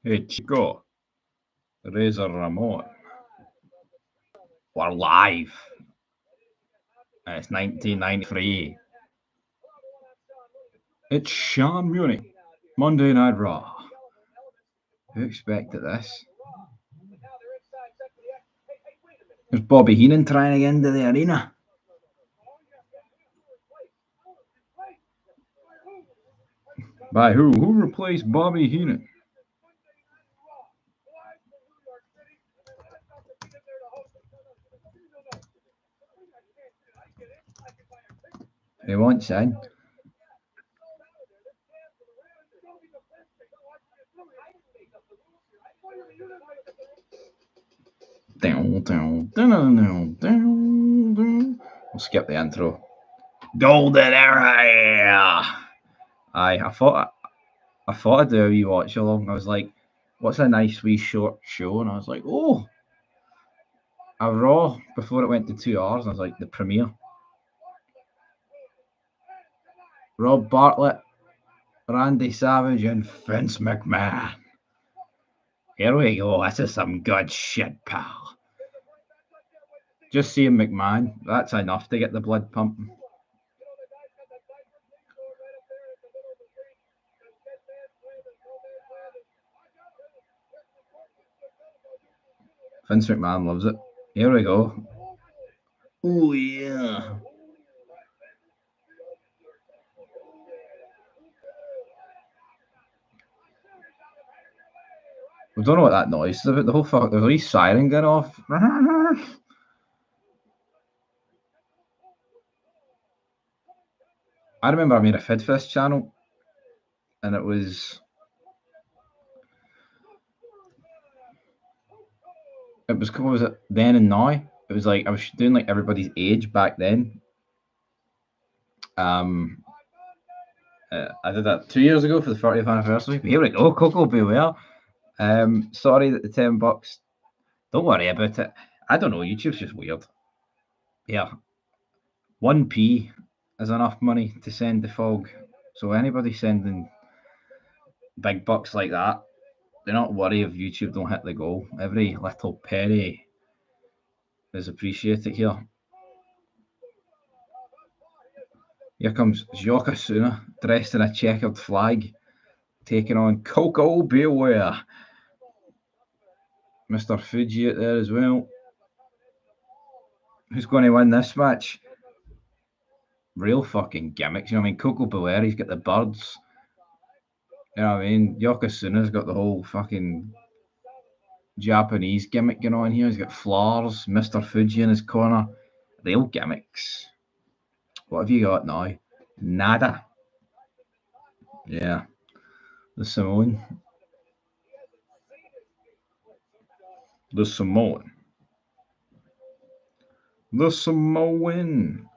Hey Chico, Razor Ramon. We're live. And it's 1993. It's Sean Munich, Monday Night Raw. Who expected this? There's Bobby Heenan trying to get into the arena. By who? Who replaced Bobby Heenan? He wants in. We'll skip the intro. Golden era. I thought I'd do a wee watch along. I was like, what's a nice wee short show? And I was like, oh, a Raw before it went to 2 hours. And I was like, the premiere. Rob Bartlett, Randy Savage, and Vince McMahon. Here we go. This is some good shit, pal. Just seeing McMahon, that's enough to get the blood pumping. Vince McMahon loves it. Here we go. Oh, yeah. I don't know what that noise is about. The whole fuck. There's a wee siren going off. I remember I made a vid for this channel, and it was what was it then and now? It was like I was doing like everybody's age back then. I did that 2 years ago for the 30th anniversary. But here we go, Coco Beware. Sorry that the $10. Don't worry about it. I don't know. YouTube's just weird. Yeah, 1p is enough money to send the fog. So anybody sending big bucks like that, do not worry if YouTube don't hit the goal. Every little penny is appreciated here. Here comes Yokozuna, dressed in a checkered flag, taking on Coco Beware. Mr. Fuji out there as well. Who's going to win this match? Real fucking gimmicks. You know what I mean? Coco Beware, he's got the birds. You know what I mean? Yokozuna's got the whole fucking Japanese gimmick going on here. He's got flowers, Mr. Fuji in his corner. Real gimmicks. What have you got now? Nada. Yeah. The Samoan. The Samoan. The Samoan.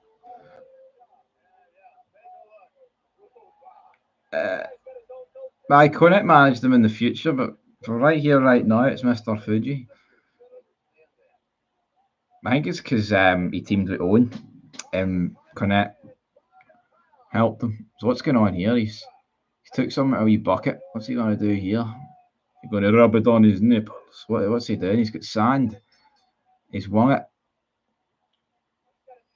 I couldn't manage them in the future, but for right here, right now, it's Mr. Fuji. I think it's because he teamed with Owen and Cornette helped him. So what's going on here? He took something out of a wee bucket. What's he going to do here? He's going to rub it on his nipples. What's he doing? He's got sand. He's won it.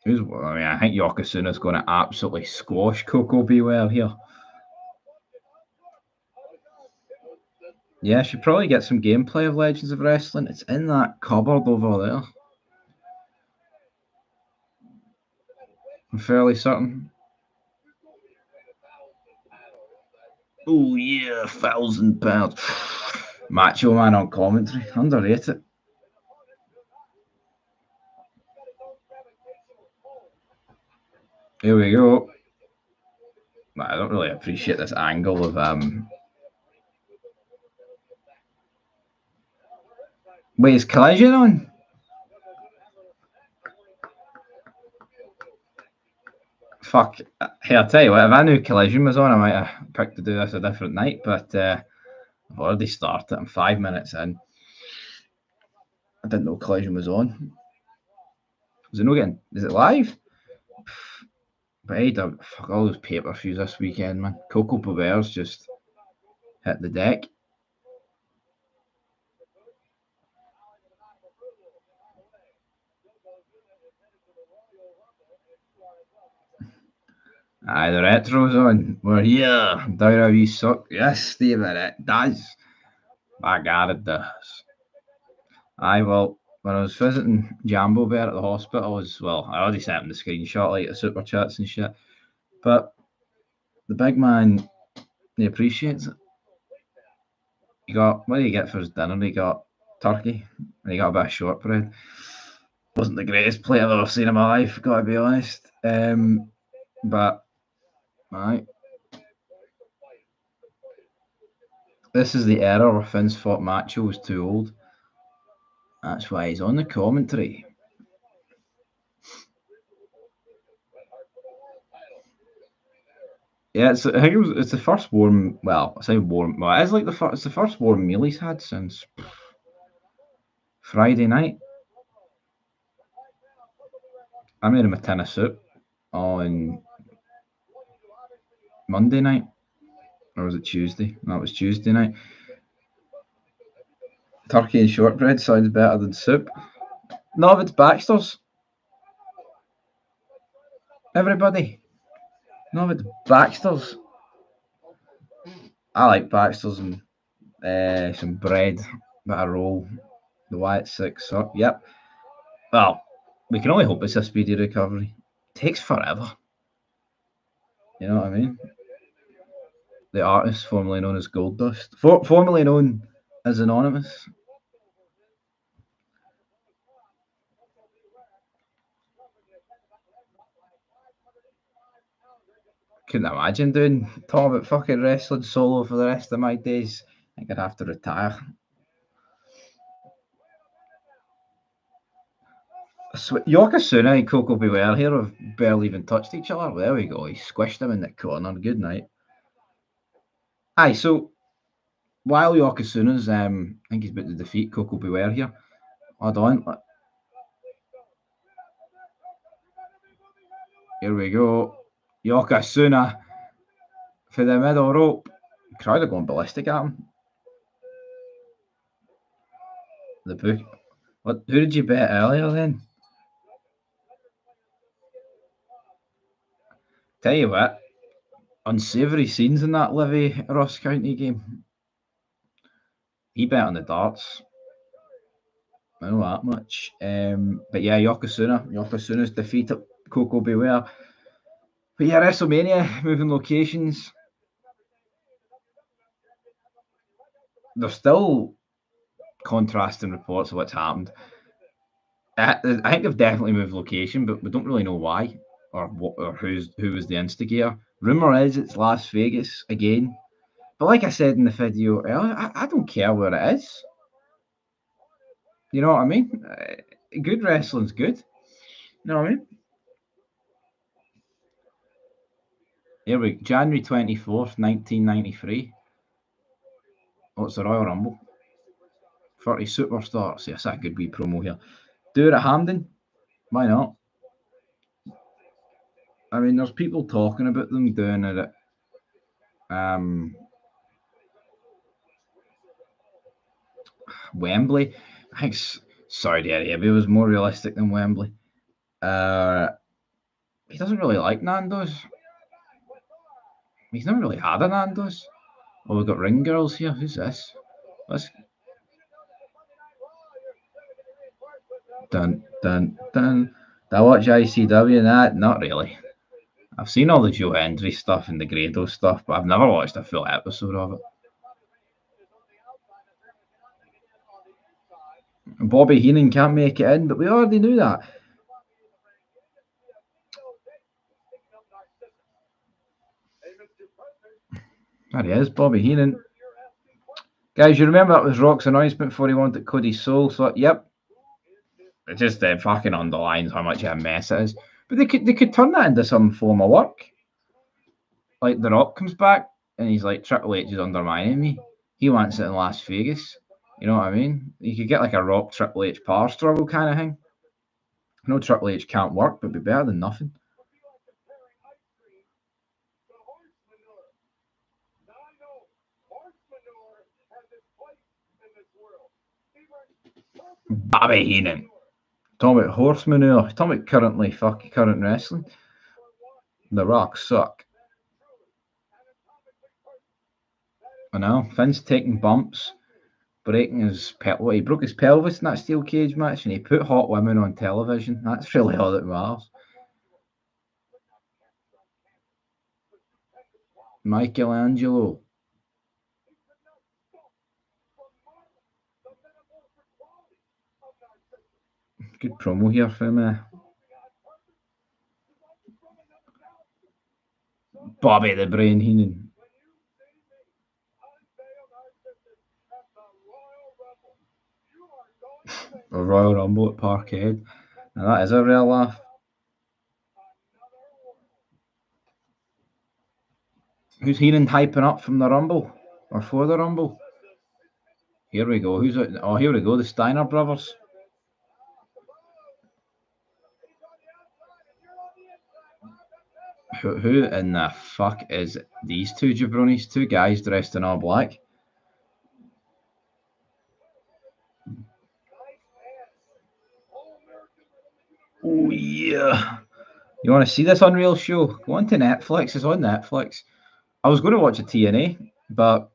I think Yokozuna's going to absolutely squash Coco Beware here. Yeah, should probably get some gameplay of Legends of Wrestling. It's in that cupboard over there. I'm fairly certain. Oh yeah, £1,000. Macho Man on commentary. Underrated. Here we go. I don't really appreciate this angle of Wait, is Collision on? Fuck. Hey, I'll tell you what, if I knew Collision was on, I might have picked to do this a different night, but I've already started. I'm 5 minutes in. I didn't know Collision was on. Is it no getting? Is it live? But hey, fuck all those pay-per-views this weekend, man. Coco Beware's just hit the deck. Aye, the retro's on. We're here. WWE suck. Yes, Stephen, it does. My God, it does. Aye, well, when I was visiting Jambo Bear at the hospital, I already sent him the screenshot, like the super chats and shit. But the big man, he appreciates it. What did he get for his dinner? He got turkey and he got a bit of shortbread. Wasn't the greatest plate I've ever seen in my life, gotta be honest. But, aye. This is the era where Finn's thought Macho was too old. That's why he's on the commentary. Yeah, I think it's the first warm. Well, I say warm. Well, it's like it's the first warm meal he's had since Friday night. I made him a tin of soup on Monday night, or was it Tuesday? No, it was Tuesday night. Turkey and shortbread sounds better than soup. No, if it's Baxter's. Everybody. No, if it's Baxter's. I like Baxter's and some bread, bit of roll. The Wwe Raw. Yep. Well, we can only hope it's a speedy recovery. Takes forever. You know what I mean? The artist formerly known as Gold Dust, formerly known as Anonymous. Couldn't imagine doing talking about fucking wrestling solo for the rest of my days. I think I'd have to retire. Yokozuna and Coco Beware here have barely even touched each other. There we go. He squished him in the corner. Good night. Aye, so while Yokozuna's, I think he's about to defeat Coco Beware here. Hold on. Here we go. Yokozuna for the middle rope. Crowd are going ballistic at him. The book. What? Who did you bet earlier then? Tell you what, unsavoury scenes in that Livy Ross County game. He bet on the darts. I know that much. But yeah, Yokozuna's defeated Coco Beware. But yeah, WrestleMania, moving locations. There's still contrasting reports of what's happened. I think they've definitely moved location, but we don't really know why or who was the instigator. Rumor is it's Las Vegas again. But like I said in the video earlier, I don't care where it is. You know what I mean? Good wrestling's good. You know what I mean? Here we go. January 24th, 1993. Oh, it's the Royal Rumble. 30 superstars. Yes, that could be promo here. Do it at Hamden. Why not? I mean, there's people talking about them doing it at Wembley. I think Saudi Arabia was more realistic than Wembley. He doesn't really like Nando's. He's never really had a Nando's. Oh, we've got ring girls here. Who's this? Let's dun dun dun. Do I watch ICW and that? Not really. I've seen all the Joe Hendry stuff and the Grado stuff, but I've never watched a full episode of it. Bobby Heenan can't make it in, but we already knew that. There he is, Bobby Heenan. Guys, you remember that was Rock's announcement before he wanted Cody's soul? So, yep. It just fucking underlines how much of a mess it is. But they could turn that into some form of work. Like The Rock comes back and he's like, Triple H is undermining me. He wants it in Las Vegas. You know what I mean? You could get like a Rock Triple H power struggle kind of thing. I know Triple H can't work, but it'd be better than nothing. Bobby Heenan. Talking about horse manure. Talking about current wrestling. The Rock suck. I know. Finn's taking bumps, breaking his he broke his pelvis in that steel cage match, and he put hot women on television. That's really all that matters. Michelangelo. Good promo here from Bobby the Brain Heenan. A Royal Rumble at Parkhead. Now that is a real laugh. Who's Heenan hyping up from the Rumble? Or for the Rumble? Here we go. Who's it? Oh, here we go. The Steiner brothers. Who in the fuck is these two jabronis? Two guys dressed in all black. Oh yeah. You want to see this Unreal show? Go on to Netflix. It's on Netflix. I was going to watch a TNA, but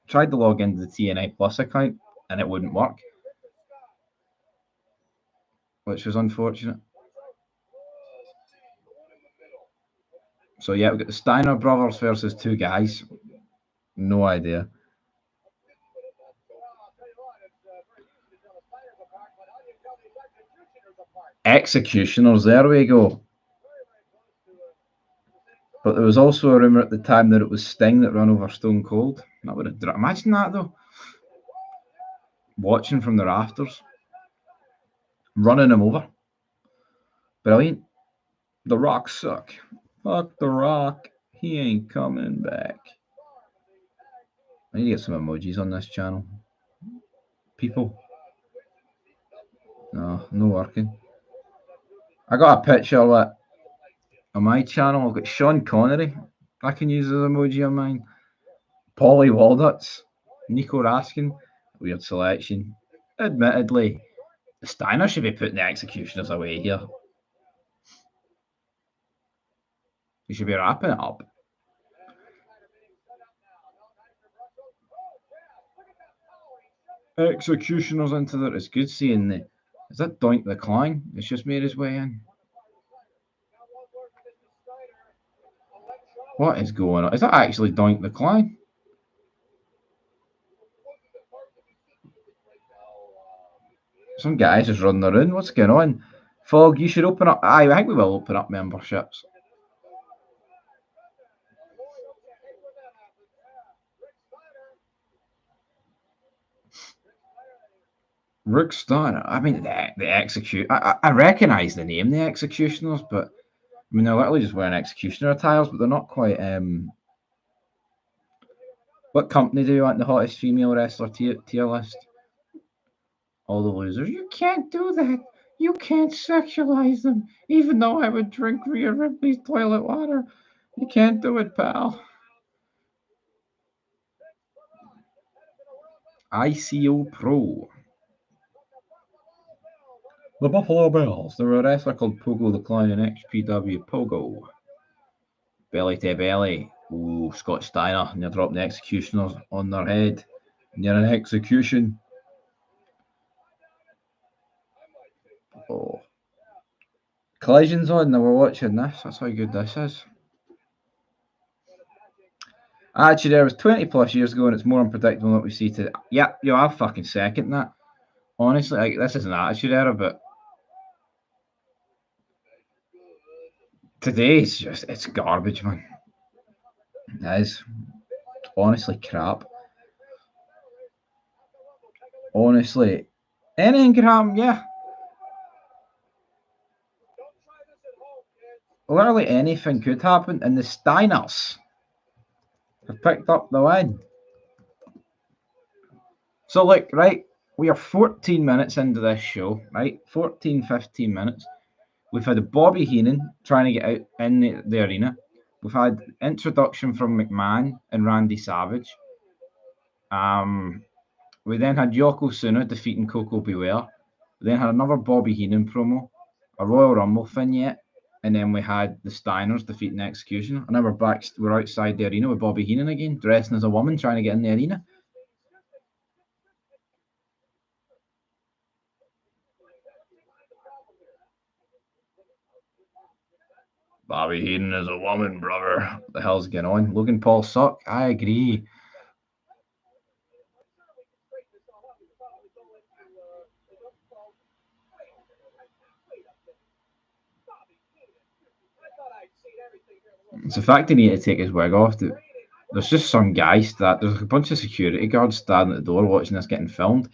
tried to log into the TNA Plus account and it wouldn't work, which was unfortunate. So yeah, we've got the Steiner brothers versus two guys. No idea. Executioners, there we go. But there was also a rumour at the time that it was Sting that ran over Stone Cold. That would have imagine that though. Watching from the rafters. Running him over. Brilliant. The Rock suck. Fuck the Rock. He ain't coming back. I need to get some emojis on this channel. People. No working. I got a picture on my channel. I've got Sean Connery. I can use as emoji on mine. Polly Walnuts. Nico Raskin. Weird selection. Admittedly, the Steiner should be putting the executioners away here. You should be wrapping it up. Executioners into there. It's good seeing the. Is that Doink the Clown? It's just made his way in. What is going on? Is that actually Doink the Clown? Some guys just running around. What's going on? Fog, you should open up. I think we will open up memberships. Rick Steiner. I mean, the execute. I recognise the name, the Executioners, but I mean they're literally just wearing executioner attires, but they're not quite. What company do you want the hottest female wrestler tier list? All the losers. You can't do that. You can't sexualize them. Even though I would drink Rhea Ripley's toilet water, you can't do it, pal. ICO Pro. The Buffalo Bills. They're a wrestler called Pogo the Clown in XPW Pogo. Belly to belly. Ooh, Scott Steiner. And they're dropping the executioners on their head. And you're an execution. Oh. Collision's on. Now we're watching this. That's how good this is. Actually, there was 20 plus years ago, and it's more unpredictable than what we see today. Yeah, I'll fucking second that. Honestly, like, this is an attitude era, but today it's garbage, man. It is honestly crap. Honestly, anything could happen, yeah. Literally anything could happen, and the Steiners have picked up the win. So, like, right, we are 14 minutes into this show, right? 14, 15 minutes. We've had Bobby Heenan trying to get out in the arena. We've had introduction from McMahon and Randy Savage. We then had Yokozuna defeating Koko Beware. We then had another Bobby Heenan promo, a Royal Rumble vignette, and then we had the Steiners defeating Execution. And now we're outside the arena with Bobby Heenan again, dressing as a woman, trying to get in the arena. Bobby Heenan is a woman, brother. What the hell's going on? Logan Paul suck? I agree. It's the fact he needed to take his wig off. There's just some guys there's a bunch of security guards standing at the door watching this getting filmed.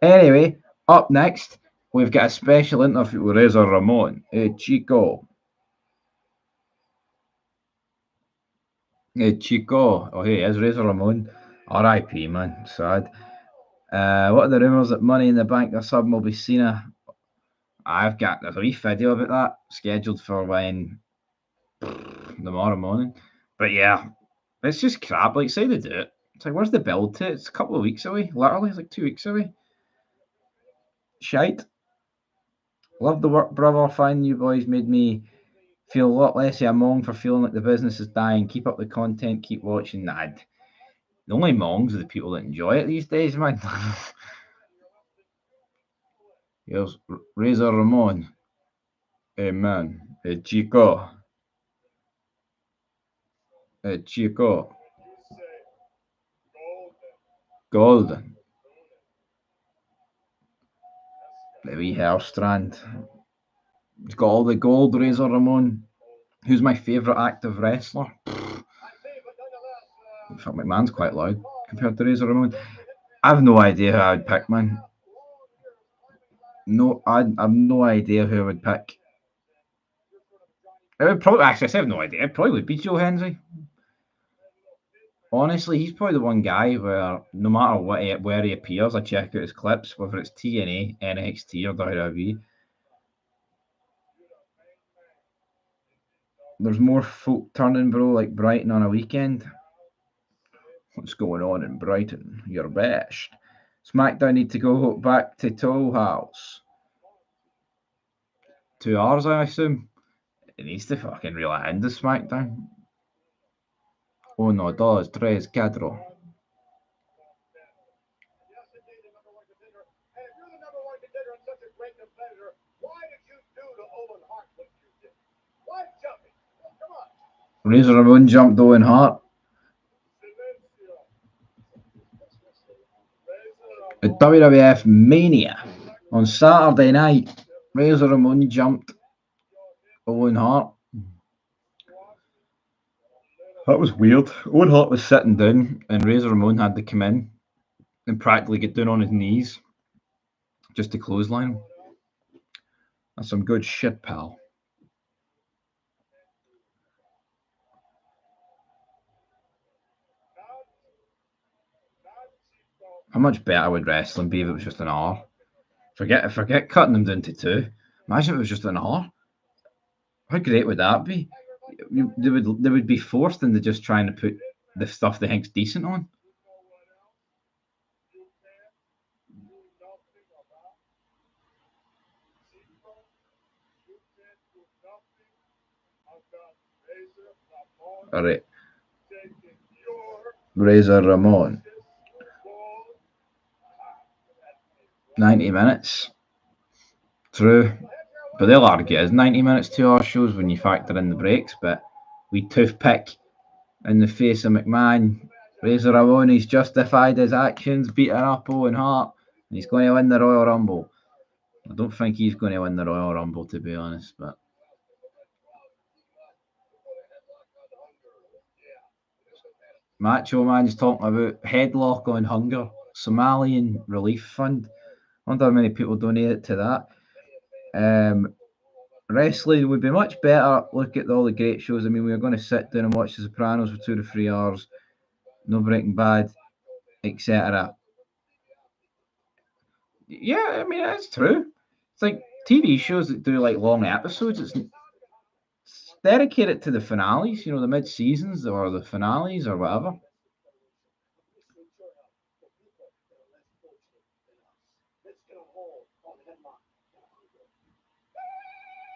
Anyway, up next, we've got a special interview with Razor Ramon. Hey, Chico. Hey, Chico. Oh, hey, is Razor Ramon. R.I.P., man. Sad. What are the rumours that Money in the Bank or something will be Cena? There's a wee video about that scheduled for when tomorrow morning. But yeah, it's just crap. Like, say they do it. It's like, where's the build to it? It's a couple of weeks away. Literally, it's like 2 weeks away. Shite. Love the work, brother. Finding you boys made me feel a lot less of a mong for feeling like the business is dying. Keep up the content. Keep watching. Nah, the only mongs are the people that enjoy it these days, man. Here's Razor Ramon. Hey, man. Hey, Chico. Hey, Chico. Golden. The wee hair strand. He's got all the gold, Razor Ramon. Who's my favourite active wrestler? In fact, McMahon's quite loud compared to Razor Ramon. I have no idea who I would pick, man. No, I've no idea who I would pick. It would probably, actually, I have no idea. It probably would be Joe Hendry. Honestly, he's probably the one guy where no matter where he appears, I check out his clips, whether it's TNA, NXT, or WWE. There's more folk turning, bro, like Brighton on a weekend. What's going on in Brighton? You're best. SmackDown need to go back to Toll House. 2 hours, I assume. It needs to fucking really end the SmackDown. Uno, dos, tres, cuatro. Razor Ramon jumped Owen Hart. At WWF Mania on Saturday night, Razor Ramon jumped Owen Hart. That was weird. Owen Hart was sitting down, and Razor Ramon had to come in and practically get down on his knees just to clothesline him. That's some good shit, pal. How much better would wrestling be if it was just an hour? Forget cutting them down to 2. Imagine if it was just an hour. How great would that be? They would be forced into just trying to put the stuff they think's decent on. All right, Razor Ramon. 90 minutes. True. But they'll argue it is 90 minutes, 2 hour shows when you factor in the breaks. But we toothpick in the face of McMahon. Razor Ramon, he's justified his actions, beating up Owen Hart. And he's going to win the Royal Rumble. I don't think he's going to win the Royal Rumble, to be honest. But Macho Man's talking about headlock on hunger, Somalian relief fund. I wonder how many people donated to that. Wrestling would be much better. Look at all the great shows. I mean, we were going to sit down and watch The Sopranos for 2 to 3 hours. No Breaking Bad, etc. Yeah, I mean, that's true. It's like TV shows that do like long episodes. It's dedicated to the finales, the mid seasons or the finales or whatever.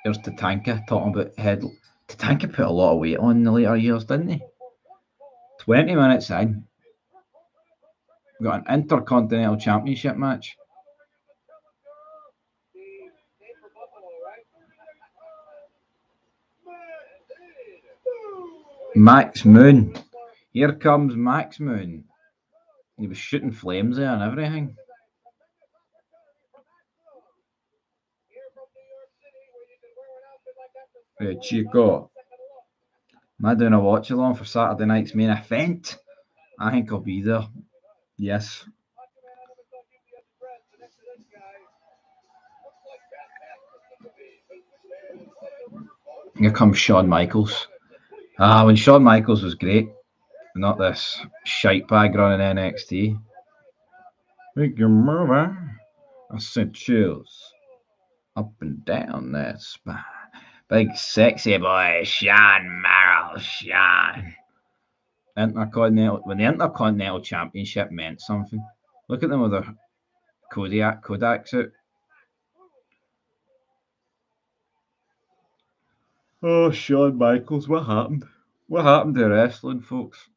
There's Tatanka talking about head. Tatanka put a lot of weight on in the later years, didn't he? 20 minutes in, we got an Intercontinental Championship match. Max Moon. Here comes Max Moon. He was shooting flames there and everything. Hey, Chico. Am I doing a watch along for Saturday night's main event? I think I'll be there. Yes. Here comes Shawn Michaels. When Shawn Michaels was great. Not this shite bag running NXT. Make your move, I said chills up and down that spine. Big sexy boy, Shawn Michaels, Shawn. When the Intercontinental Championship meant something. Look at them with their Kodaks out. Oh, Shawn Michaels, what happened? What happened to wrestling, folks?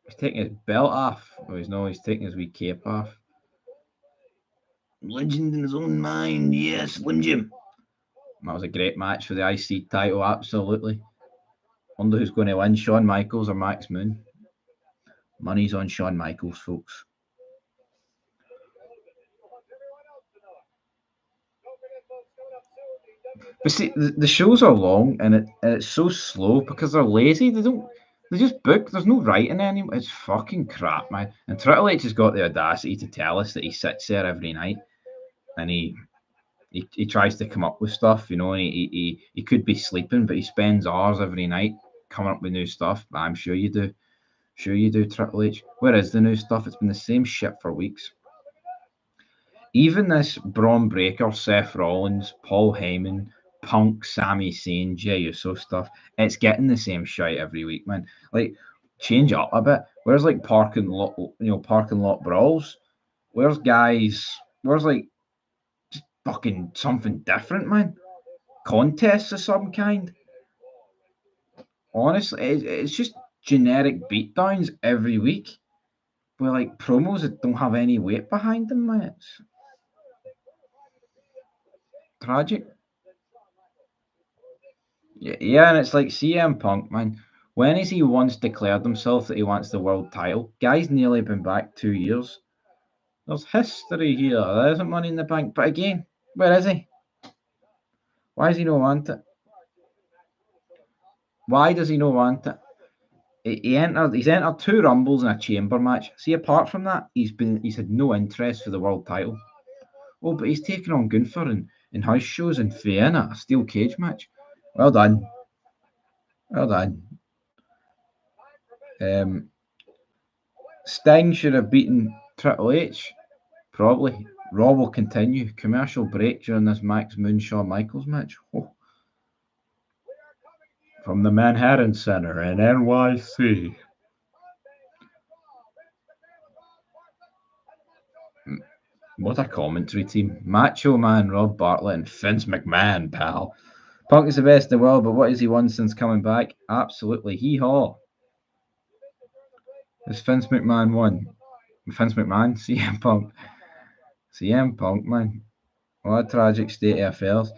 He's taking his belt off. Oh, he's taking his wee cape off. Legend in his own mind, yes, Slim Jim. That was a great match for the IC title, absolutely. Wonder who's going to win, Shawn Michaels or Max Moon. Money's on Shawn Michaels, folks. But see, the shows are long and it's so slow because they're lazy. They just book. There's no writing anymore. It's fucking crap, man. And Triple H has got the audacity to tell us that he sits there every night and he tries to come up with stuff, and he could be sleeping, but he spends hours every night coming up with new stuff. I'm sure you do. Sure you do, Triple H. Where is the new stuff? It's been the same shit for weeks. Even this Braun Breaker, Seth Rollins, Paul Heyman, Punk, Sami Zayn, Jey Uso stuff, it's getting the same shit every week, man. Like, change up a bit. Where's like parking lot brawls? Where's like just fucking something different, man? Contests of some kind. Honestly, it's just generic beatdowns every week with like promos that don't have any weight behind them, man. It's tragic. Yeah, and it's like CM Punk, man. When has he once declared himself that he wants the world title? Guy's nearly been back 2 years. There's history here. There isn't money in the bank. But again, where is he? Why does he not want it? Why does he not want it? He's entered 2 rumbles and a chamber match. See, apart from that, he's had no interest for the world title. Oh, but he's taken on Gunther in house shows in Vienna, a steel cage match. Well done. Well done. Sting should have beaten Triple H. Probably. Raw will continue. Commercial break during this Max Moon Shawn Michaels match. Oh. From the Manhattan Center in NYC. What a commentary team. Macho Man, Rob Bartlett, and Vince McMahon, pal. Punk is the best in the world, but what has he won since coming back? Absolutely. Hee-haw. Has Vince McMahon won? Vince McMahon? CM Punk. CM Punk, man. What a tragic state of affairs.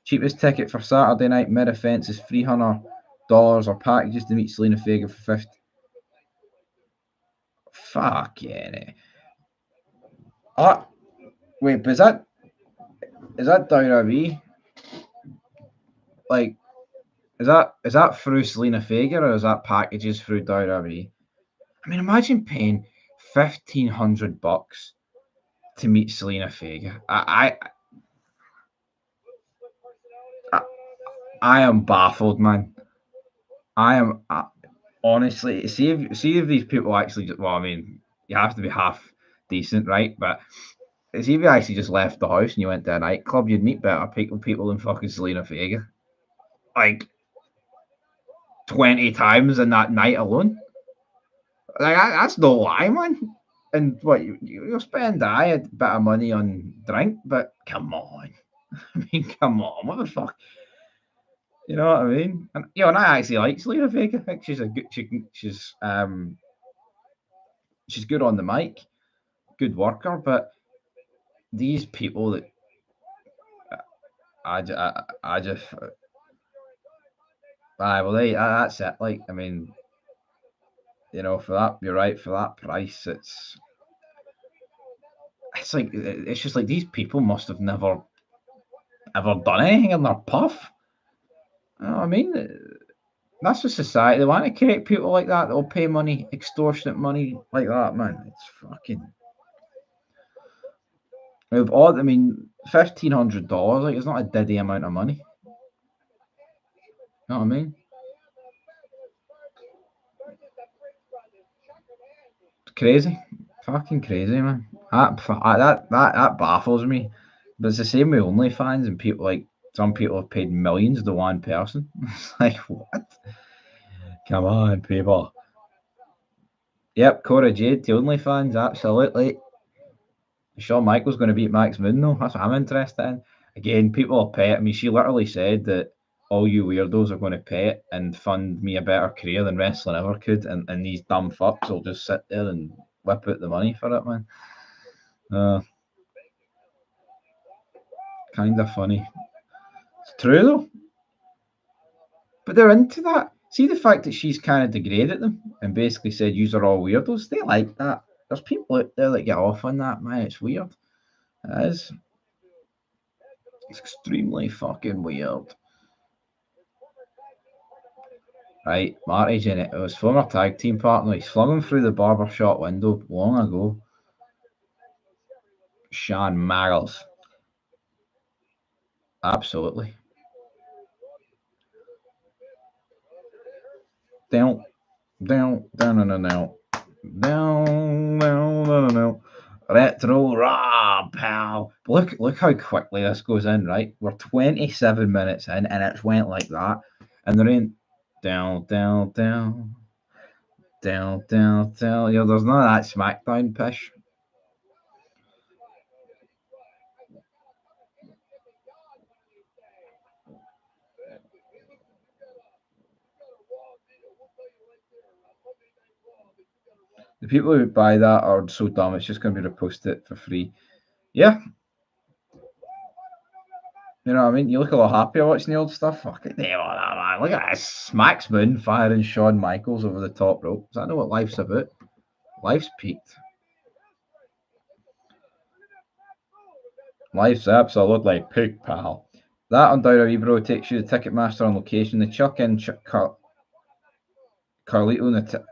Cheapest ticket for Saturday night mid-offence is $300 or packages to meet Selena Vega for 50. Fuck yeah. Wait, but is that WWE? Like, is that through Selena Vega or is that packages through WWE? I mean, imagine paying $1,500 to meet Selena Vega. I am baffled, man. I am honestly see if these people actually just. Well, I mean, you have to be half decent, right? But see if you actually just left the house and you went to a nightclub, you'd meet better people than fucking Selena Vega. Like 20 times in that night alone. Like that's no lie, man. And what you'll spend a bit of money on drink, but come on, I mean, come on, what the fuck? You know what I mean? And and I actually like Selena Vega. I think she's a good. She's good on the mic, good worker. But these people that I just, well, that's it. Like, I mean, for that, you're right. For that price, it's like it's just like these people must have never ever done anything in their puff. You know what I mean? That's the society. They want to create people like that. They'll pay money, extortionate money like that, man. It's fucking. With all, I mean, $1,500. Like, it's not a diddy amount of money. You know what I mean? It's crazy, fucking crazy, man. That baffles me. But it's the same with OnlyFans and people like some people have paid millions to one person. It's like what? Come on, people. Yep, Cora Jade to OnlyFans, absolutely. Shawn Michaels going to beat Max Moon though. That's what I'm interested in. Again, people will pay it. I mean, she literally said that all you weirdos are going to pay it and fund me a better career than wrestling ever could, and these dumb fucks will just sit there and whip out the money for it, man. Uh, kind of funny. It's true though, but they're into that. See the fact that she's kind of degraded them and basically said, "Yous are all weirdos." They like that. There's people out there that get off on that, man. It's weird. It is. It's extremely fucking weird. Right, Marty Jannetty, his former tag team partner, he's flung him through the barber shop window long ago. Shawn Michaels. Absolutely. Down, down, no, no, no. Down, down, no, no, no. Retro Raw, pal. Look how quickly this goes in, right? We're 27 minutes in and it's went like that. And they're in down, down, down, down, down, down. There's none of that SmackDown pish. The people who buy that are so dumb. It's just going to be reposted for free. Yeah, you know what I mean. You look a lot happier watching the old stuff. Fucking hell, that man! Look at this. Max Moon firing Shawn Michaels over the top rope. Does that know what life's about? Life's peaked. Life's absolutely peaked, pal. That on Wwe Bro takes you to Ticketmaster on location. They chuck in Carlito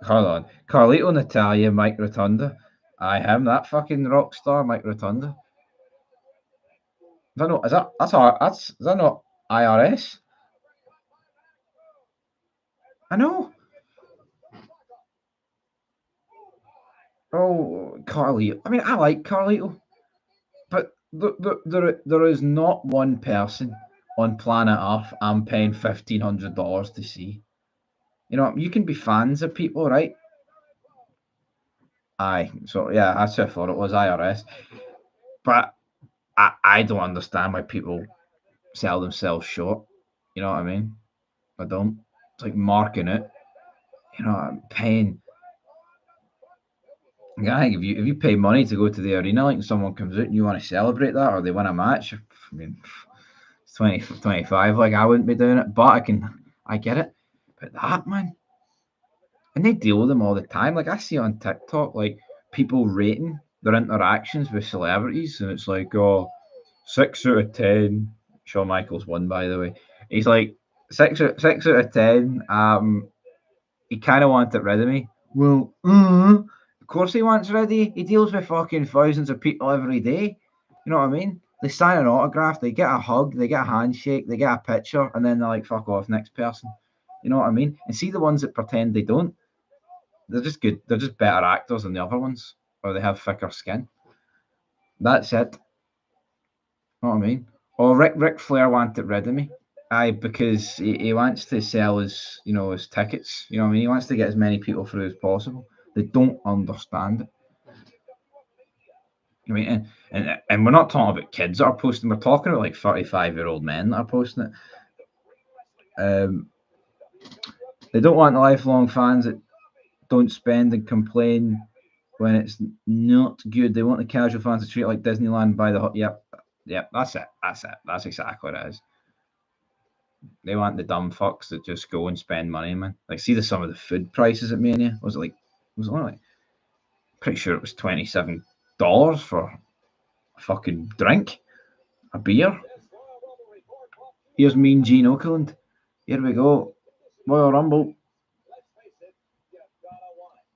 Hold on, Carlito Natalia, Mike Rotunda. I am that fucking rock star, Mike Rotunda. Is that not? Is that not IRS? I know. Oh, Carlito. I mean, I like Carlito, but there is not one person on planet Earth I'm paying $1,500 to see. You can be fans of people, right? Aye. So yeah, that's who I thought it was IRS. But I don't understand why people sell themselves short. You know what I mean? I don't. It's like marking it. I'm paying. I think if you pay money to go to the arena, like and someone comes out and you want to celebrate that or they win a match, I mean, it's 25. Like I wouldn't be doing it, but I get it. But that man, and they deal with them all the time. Like I see on TikTok, like people rating their interactions with celebrities, and it's like, oh, 6 out of 10. Shawn Michaels won, by the way. He's like six out of 10. He kind of wanted rid of me. Well, of course he wants rid of you. He deals with fucking thousands of people every day. You know what I mean? They sign an autograph, they get a hug, they get a handshake, they get a picture, and then they're like, fuck off, next person. You know what I mean? And see the ones that pretend they don't, they're just good. They're just better actors than the other ones, or they have thicker skin. That's it. You know what I mean? Or Ric Flair wanted rid of me. Aye, because he wants to sell his tickets. You know what I mean? He wants to get as many people through as possible. They don't understand it. I mean, and we're not talking about kids that are posting. We're talking about like 35-year-old men that are posting it. They don't want the lifelong fans that don't spend and complain when it's not good. They want the casual fans to treat it like Disneyland by the yep. That's it. That's exactly what it is. They want the dumb fucks that just go and spend money, man. Like, see some of the food prices at Mania. Was it only like, pretty sure it was $27 for a fucking drink, a beer. Here's Mean Gene Okerlund. Here we go. Royal Rumble.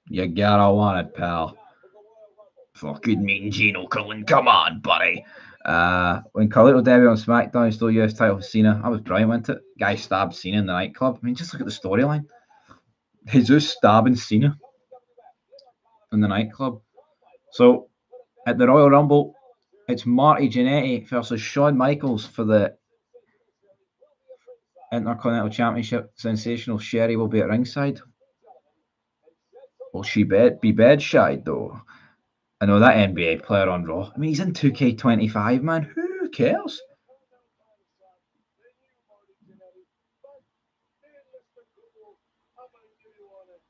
You gotta want it, pal. Fucking Mean Gene Okerlund. Come on, buddy. When Carlito debuted on SmackDown, he stole US title for Cena. I was brilliant, wasn't it? Guy stabbed Cena in the nightclub. I mean, just look at the storyline. Jesus stabbing Cena in the nightclub. So, at the Royal Rumble, it's Marty Jannetty versus Shawn Michaels for the Intercontinental Championship. Sensational Sherry will be at ringside. Will she be bedside, though? I know that NBA player on Raw. I mean, he's in 2K25, man. Who cares?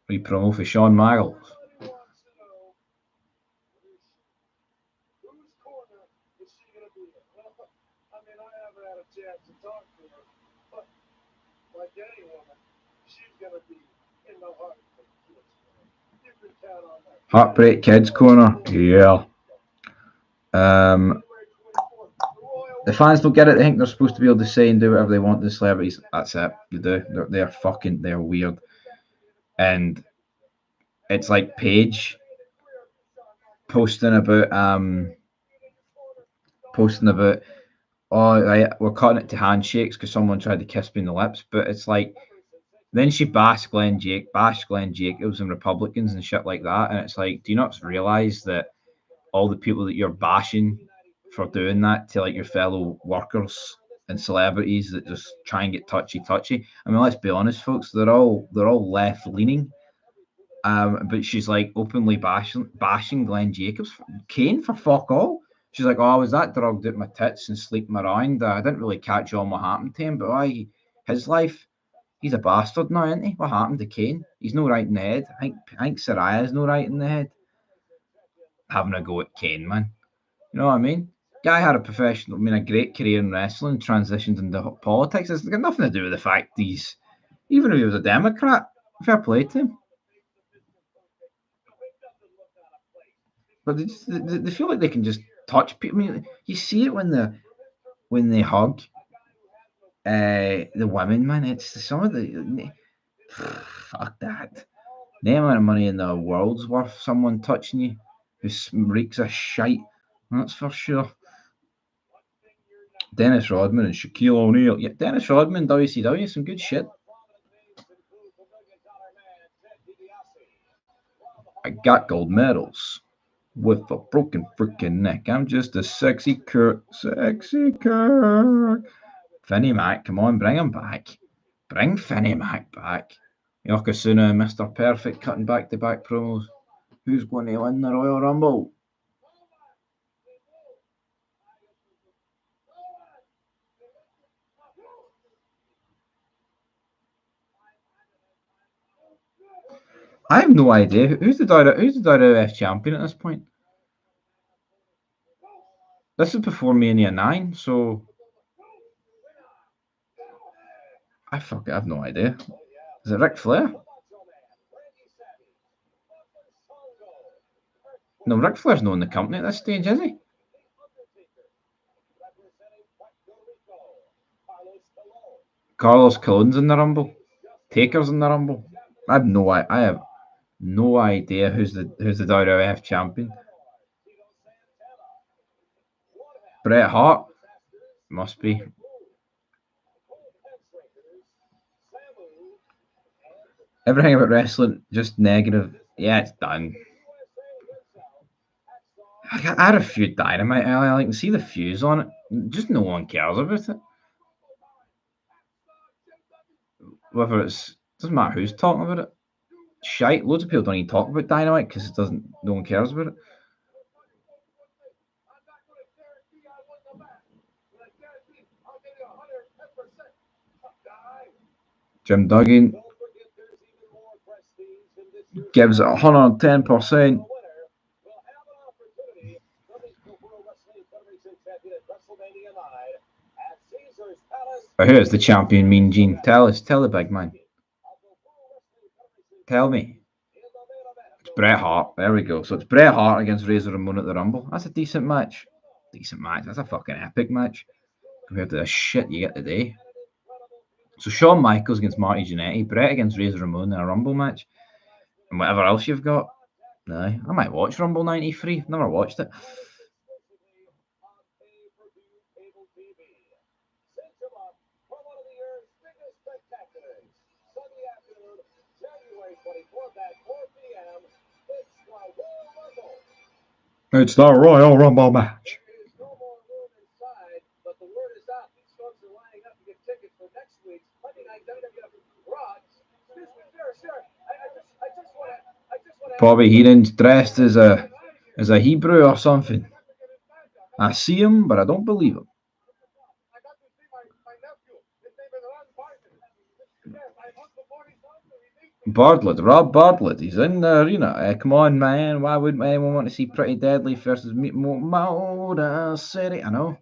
Re-promo for Shawn Michaels. Heartbreak Kids Corner. Yeah. The fans don't get it. They think they're supposed to be able to say and do whatever they want to the celebrities. That's it. They do. They're weird. And it's like Paige posting about oh right, we're cutting it to handshakes because someone tried to kiss me in the lips. But it's like then she bashed Glenn Jacobs and Republicans and shit like that. And it's like, do you not realise that all the people that you're bashing for doing that to like your fellow workers and celebrities that just try and get touchy. I mean, let's be honest, folks, they're all left leaning. But she's like openly bashing Glenn Jacobs, Kane for fuck all. She's like, oh, I was that drugged at my tits and sleeping around. I didn't really catch on what happened to him, but his life, he's a bastard now, isn't he? What happened to Kane? He's no right in the head. I think Saraya's no right in the head. Having a go at Kane, man. You know what I mean? Guy had a great career in wrestling, transitioned into politics. It's got nothing to do with the fact even if he was a Democrat, fair play to him. But they feel like they can just touch people. I mean, you see it when they hug the women, man. It's some of the fuck that. The amount of money in the world's worth someone touching you who reeks of shite. That's for sure. Dennis Rodman and Shaquille O'Neal. Yeah, Dennis Rodman, WCW, some good shit. I got gold medals with a broken freaking neck. I'm just a sexy Kurt. Finny Mac, come on, bring him back. Bring Finny Mac back. Yokozuna and Mr. Perfect cutting back-to-back promos. Who's going to win the Royal Rumble? I have no idea. Who's the WWF champion at this point? This is before Mania 9, so I have no idea. Is it Ric Flair? No, Ric Flair's not in the company at this stage, is he? Carlos Colon's in the Rumble. Taker's in the Rumble. I have no idea who's the WWF champion. Bret Hart must be. Everything about wrestling just negative. Yeah, it's done. I had a few Dynamite earlier. I can see the fuse on it. Just no one cares about it. Whether doesn't matter who's talking about it. Shite. Loads of people don't even talk about Dynamite because no one cares about it. Jim Duggan gives it 110%. Who is the champion, Mean Gene? Tell us. Tell the big man. Tell me. It's Bret Hart. There we go. So it's Bret Hart against Razor Ramon at the Rumble. That's a decent match. Decent match. That's a fucking epic match compared to the shit you get today. So Shawn Michaels against Marty Jannetty, Bret against Razor Ramon in a Rumble match, and whatever else you've got. Aye, I might watch Rumble '93. Never watched it. It's the Royal Rumble match. Bobby Heenan's dressed as a Hebrew or something. I see him, but I don't believe him. Bartlett, Rob Bartlett, he's in the arena. Come on, man. Why wouldn't anyone want to see Pretty Deadly versus Motor City? I know.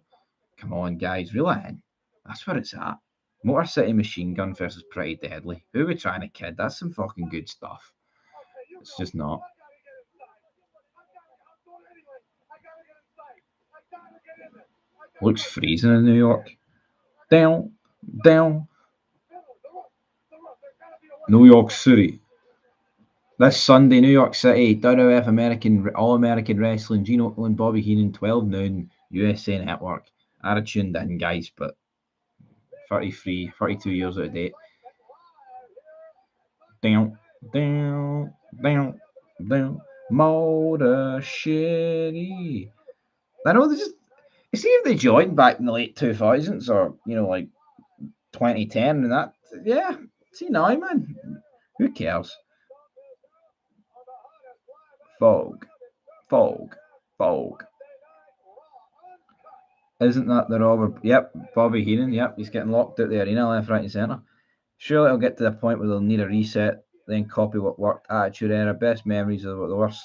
Come on, guys, reel it in. That's where it's at. Motor City Machine Gun versus Pretty Deadly. Who are we trying to kid? That's some fucking good stuff. It's just not. Looks freezing in New York. Down. New York City. This Sunday, New York City, WWF All-American Wrestling, Gene Okerlund, Bobby Heenan, 12 noon, USA Network. I'd have tuned in, guys, but 32 years out of date. Down. Motor City. I know they just, see if they joined back in the late 2000s or, like 2010 and that. Yeah, see now, man. Who cares? Fog. Isn't that the Robert? Yep, Bobby Heenan. Yep, he's getting locked out the arena left, right, and centre. Surely it'll get to the point where they'll need a reset, then copy what worked. Attitude Era, best memories of the worst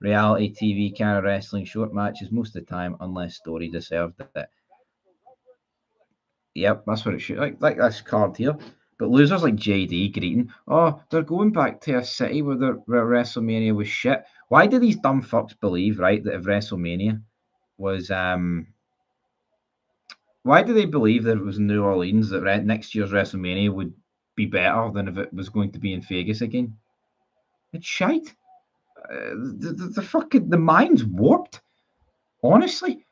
reality TV kind of wrestling, short matches most of the time, unless story deserved it. Yep, that's what it should like this card here. But losers like JD greeting, oh, they're going back to a city where WrestleMania was shit. Why do these dumb fucks believe, right, that if WrestleMania was why do they believe that it was in New Orleans that next year's WrestleMania would be better than if it was going to be in Vegas again? It's shite. The mind's warped. Honestly,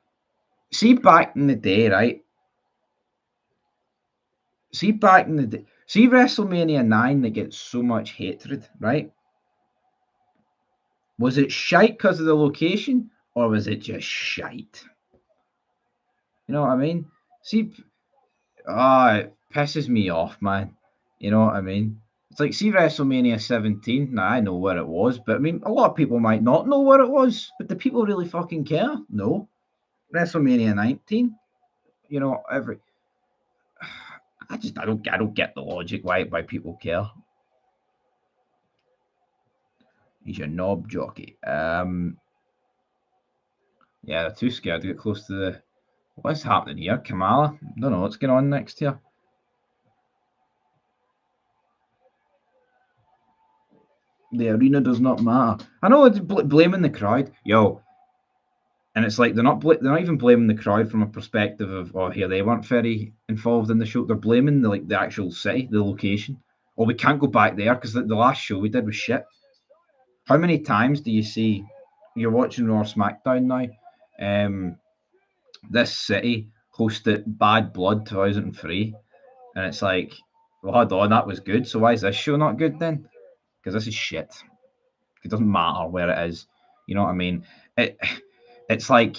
see back in the day, right? See WrestleMania 9 that gets so much hatred, right? Was it shite because of the location, or was it just shite? You know what I mean? See, it pisses me off, man. You know what I mean? It's like, see WrestleMania 17. Now, I know where it was, but I mean, a lot of people might not know where it was, but do people really fucking care? No. WrestleMania 19. I don't get the logic why people care. He's a knob jockey. Yeah, they're too scared to get close to the. What's happening here? Kamala? Don't know what's going on next here. The arena does not matter. I know it's blaming the crowd, and it's like they're not even blaming the crowd from a perspective of, oh, here they weren't very involved in the show. They're blaming the actual city, the location. Oh, we can't go back there because the last show we did was shit. How many times do you see? You're watching Raw SmackDown now. This city hosted Bad Blood 2003, and it's like, well, hold on, that was good. So why is this show not good then? Because this is shit. It doesn't matter where it is. You know what I mean? It's like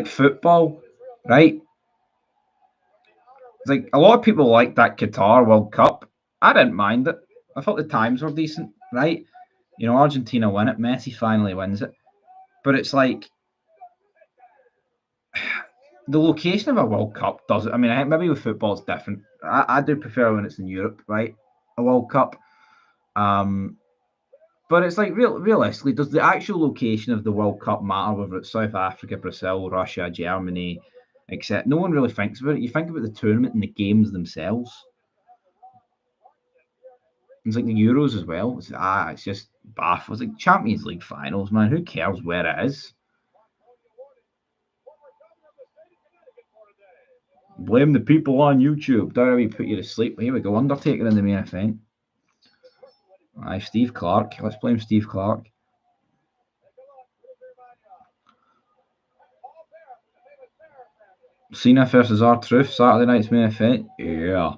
football, right? It's like a lot of people like that Qatar World Cup. I didn't mind it. I thought the times were decent, right? Argentina win it. Messi finally wins it. But it's like the location of a World Cup does it. I mean, I think maybe with football it's different. I do prefer when it's in Europe, right? A World Cup. But it's like realistically, does the actual location of the World Cup matter? Whether it's South Africa, Brazil, Russia, Germany, except no one really thinks about it. You think about the tournament and the games themselves. It's like the Euros as well. It's just baff. It's like Champions League finals, man. Who cares where it is? Blame the people on YouTube. Don't we put you to sleep? Here we go. Undertaker in the main event. Aye, Steve Clark. Let's blame Steve Clark. Cena versus R-Truth, Saturday night's main event. Yeah.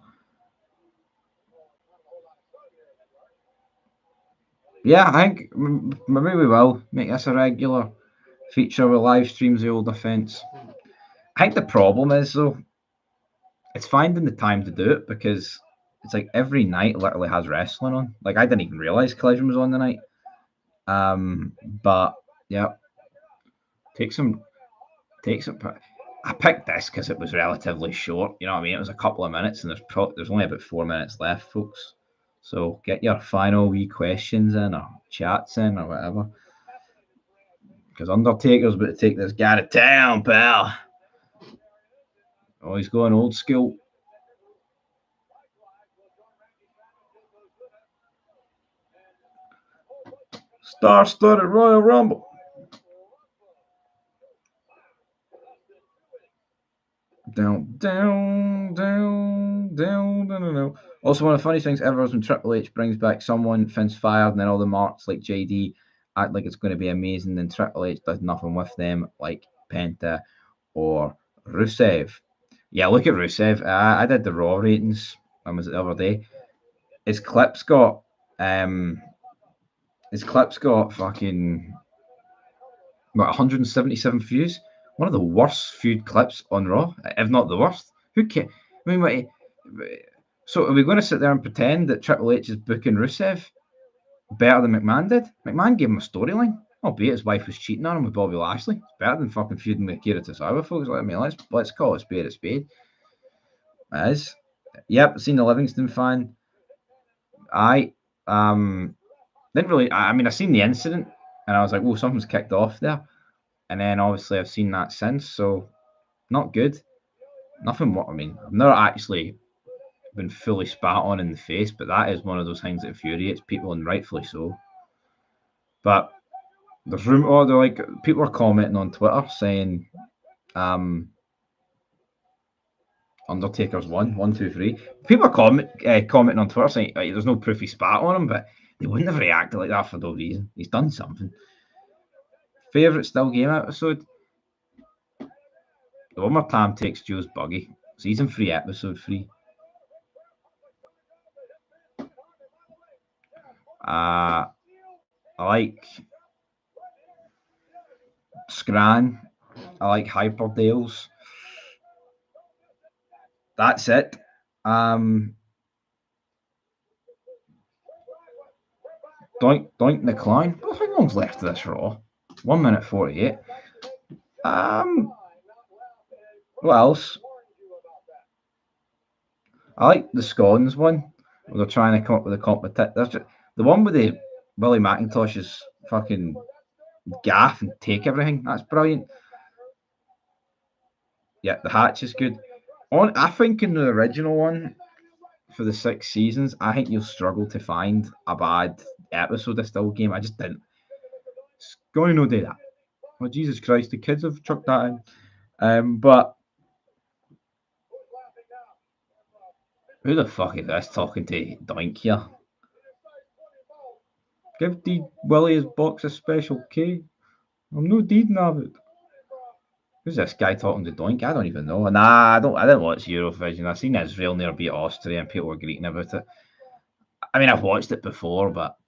Yeah, I think maybe we will make this a regular feature with live streams of the old defence. I think the problem is, though, it's finding the time to do it because it's like every night literally has wrestling on. Like, I didn't even realise Collision was on the night. But, yeah. Take some. I picked this because it was relatively short. You know what I mean? It was a couple of minutes, and there's only about 4 minutes left, folks. So get your final wee questions in or chats in or whatever. Because Undertaker's about to take this guy to town, pal. Oh, he's going old school. Star-studded Royal Rumble. Down. Also, one of the funniest things ever is when Triple H brings back someone, Finn's fired, and then all the marks like JD act like it's going to be amazing, and Triple H does nothing with them, like Penta or Rusev. Yeah, look at Rusev. I did the Raw ratings. When was it the other day? His clips got fucking 177 views. One of the worst viewed clips on Raw, if not the worst. Who cares? I mean, so are we going to sit there and pretend that Triple H is booking Rusev better than McMahon did? McMahon gave him a storyline, albeit his wife was cheating on him with Bobby Lashley. It's better than fucking feuding with Akira Tozawa, folks. I mean, let's call it spade a spade. It is. Yep, seen the Livingston fan. I didn't really. I mean, I seen the incident and I was like, "Whoa, something's kicked off there." And then obviously I've seen that since, so not good. Nothing. I mean, I've never actually been fully spat on in the face, but that is one of those things that infuriates people, and rightfully so. But there's room. Oh, they're like people are commenting on Twitter saying, "Undertaker's won 1, 2, 3." People are commenting on Twitter saying there's no proof he spat on him, but they wouldn't have reacted like that for no reason. He's done something. Favorite still game episode? The one where Tam takes Joe's buggy. Season 3, episode 3. I like Scran. I like Hyperdales. That's it. Doink Decline. Well, how long's left of this Raw? 1 minute 48. What else? I like the scones one. Where they're trying to come up with a competition. There's just, the one with the Willie McIntosh's fucking gaff and take everything. That's brilliant. Yeah, the hatch is good. I think in the original one for the 6 seasons, I think you'll struggle to find a bad episode of Still Game. I just didn't. It's going to do that. Oh, Jesus Christ, the kids have chucked that in. But who the fuck is this talking to Doink here? Give D Willie his box of Special K. I'm no deeding of it. Who's this guy talking to Doink? I don't even know. Nah, I didn't watch Eurovision. I seen Israel near beat Austria and people were greeting about it. I mean, I've watched it before, but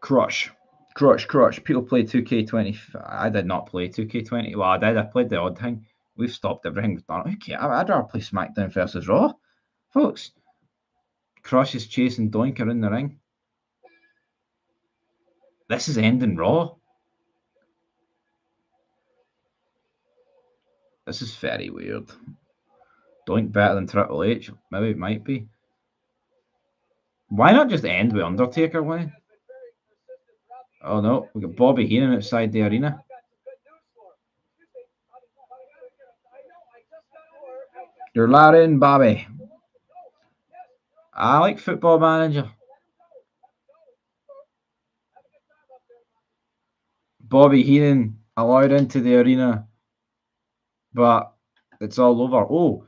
Crush. People play 2K20. I did not play 2K20. Well, I did. I played the odd thing. We've stopped everything. We've done it. Okay, I'd rather play SmackDown versus Raw. Folks, Crush is chasing Doinker in the ring. This is ending Raw. This is very weird. Doink better than Triple H? Maybe it might be. Why not just end with Undertaker winning? Oh no, we got Bobby Heenan outside the arena. You're Larry Bobby. I like Football Manager. Bobby Heenan allowed into the arena, but it's all over. Oh,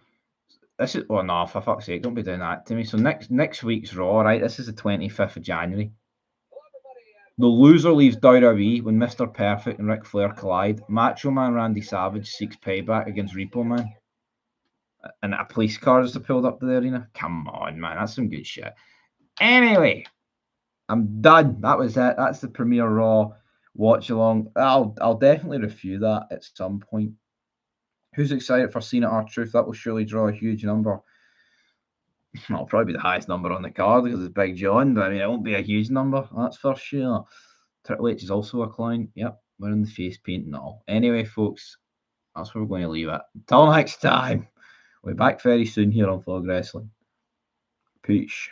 this is no, for fuck's sake, don't be doing that to me. So next week's Raw, right? This is the 25th of January. The loser leaves WWE when Mr. Perfect and Ric Flair collide. Macho Man Randy Savage seeks payback against Repo Man. And a police car is pulled up to the arena. Come on, man, that's some good shit. Anyway, I'm done. That was it. That's the premiere Raw watch along. I'll definitely review that at some point. Who's excited for Cena R-Truth? That will surely draw a huge number. It'll probably be the highest number on the card because it's Big John, but I mean, it won't be a huge number, that's for sure. Triple H is also a clown. Yep, wearing the face paint and all. Anyway, folks, that's where we're going to leave it. Until next time, we'll be back very soon here on Vlog Wrestling. Peace.